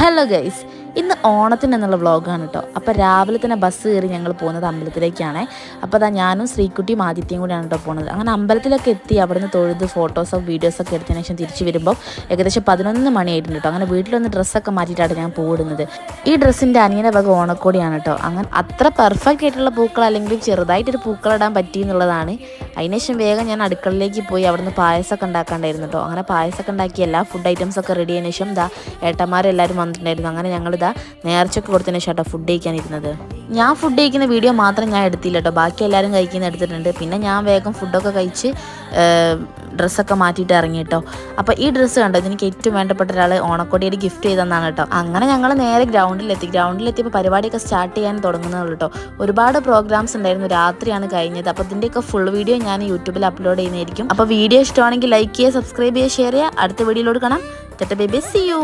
Hello guys, ഇന്ന് ഓണത്തിനെന്നുള്ള വ്ളോഗാണ് കേട്ടോ. അപ്പോൾ രാവിലെ തന്നെ ബസ് കയറി ഞങ്ങൾ പോകുന്നത് അമ്പലത്തിലേക്കാണ്. അപ്പോൾ അതാ ഞാനും ശ്രീക്കുട്ടിയും ആദിത്യയും കൂടിയാണ് കേട്ടോ പോകുന്നത്. അങ്ങനെ അമ്പലത്തിലൊക്കെ എത്തി അവിടുന്ന് തൊഴുത് ഫോട്ടോസോ വീഡിയോസൊക്കെ എടുത്തതിന് ശേഷം തിരിച്ച് വരുമ്പോൾ ഏകദേശം 11 മണിയായിട്ടുണ്ട് കേട്ടോ. അങ്ങനെ വീട്ടിലൊന്ന് ഡ്രസ്സൊക്കെ മാറ്റിയിട്ടാണ് ഞാൻ പോകുന്നത്. ഈ ഡ്രസ്സിൻ്റെ അനിയൻ്റെ വക ഓണക്കോടിയാണ് കേട്ടോ. അങ്ങനെ അത്ര പെർഫെക്റ്റ് ആയിട്ടുള്ള പൂക്കൾ അല്ലെങ്കിൽ ചെറുതായിട്ടൊരു പൂക്കളിടാൻ പറ്റി എന്നുള്ളതാണ്. അതിനുശേഷം വേഗം ഞാൻ അടുക്കളയിലേക്ക് പോയി അവിടുന്ന് പായസമൊക്കെ ഉണ്ടാക്കാണ്ടായിരുന്നു കേട്ടോ. അങ്ങനെ പായസമൊക്കെ ഉണ്ടാക്കി എല്ലാ ഫുഡ് ഐറ്റംസൊക്കെ റെഡി ആയതിനു ശേഷം ഏട്ടന്മാരെല്ലാവരും വന്നിട്ടുണ്ടായിരുന്നു. അങ്ങനെ ഞങ്ങളിതാ നേർച്ചയൊക്കെ കൊടുത്തതിന് ശേഷം കേട്ടോ ഫുഡ് കഴിക്കാനിരുന്നത്. ഞാൻ ഫുഡ് കഴിക്കുന്ന വീഡിയോ മാത്രം ഞാൻ എടുത്തില്ല കേട്ടോ, ബാക്കി എല്ലാവരും കഴിക്കുന്ന എടുത്തിട്ടുണ്ട്. പിന്നെ ഞാൻ വേഗം ഫുഡൊക്കെ കഴിച്ച് ഡ്രസ്സൊക്കെ മാറ്റിയിട്ട് ഇറങ്ങി കേട്ടോ. അപ്പോൾ ഈ ഡ്രസ്സ് കണ്ടോ, ഇതെനിക്ക് ഏറ്റവും വേണ്ടപ്പെട്ട ഒരാൾ ഓണക്കോടിയുടെ ഗിഫ്റ്റ് ചെയ്തതെന്നാണ് കേട്ടോ. അങ്ങനെ ഞങ്ങൾ നേരെ ഗ്രൗണ്ടിലെത്തിയപ്പോൾ പരിപാടിയൊക്കെ സ്റ്റാർട്ട് ചെയ്യാൻ തുടങ്ങുന്നതുള്ളൂ കേട്ടോ. ഒരുപാട് പ്രോഗ്രാംസ് ഉണ്ടായിരുന്നു, രാത്രിയാണ് കഴിഞ്ഞത്. അപ്പോൾ ഇതിൻ്റെയൊക്കെ ഫുൾ വീഡിയോ ഞാൻ യൂട്യൂബിൽ അപ്ലോഡ് ചെയ്യുന്നതായിരിക്കും. അപ്പോൾ വീഡിയോ ഇഷ്ടമാണെങ്കിൽ ലൈക്ക് ചെയ്യുക, സബ്സ്ക്രൈബ് ചെയ്യുക, ഷെയർ ചെയ്യുക. അടുത്ത വീഡിയോയിലോട് കാണാം. Baby, see U.